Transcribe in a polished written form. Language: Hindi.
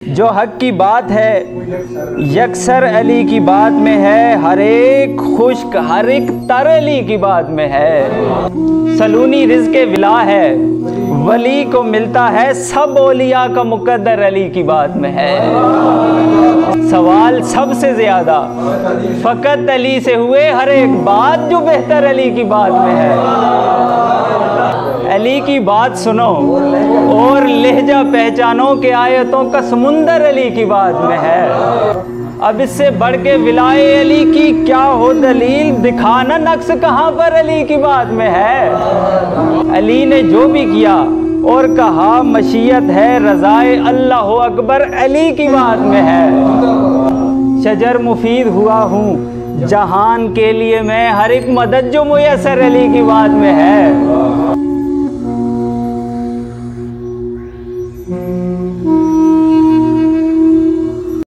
जो हक की बात है यकसर अली की बात में है, हर एक खुश्क हर एक तर अली की बात में है। सलूनी रिज़्क़ विला है, वली को मिलता है, सब औलिया का मुकद्दर अली की बात में है। सवाल सबसे ज़्यादा फ़कत अली से हुए, हर एक बात जो बेहतर अली की बात में है। अली की बात सुनो और लहजा पहचानो कि आयतों का समुंदर अली की बात में है। अब इससे बढ़ के विलाए अली की क्या हो दलील, दिखाना नक्श कहाँ पर अली की बात में है। अली ने जो भी किया और कहा मशीयत है, रज़ाए अल्लाह अकबर अली की बात में है। शजर मुफीद हुआ हूँ जहान के लिए मैं, हर एक मदद जो मुयस्सर अली की बात में है।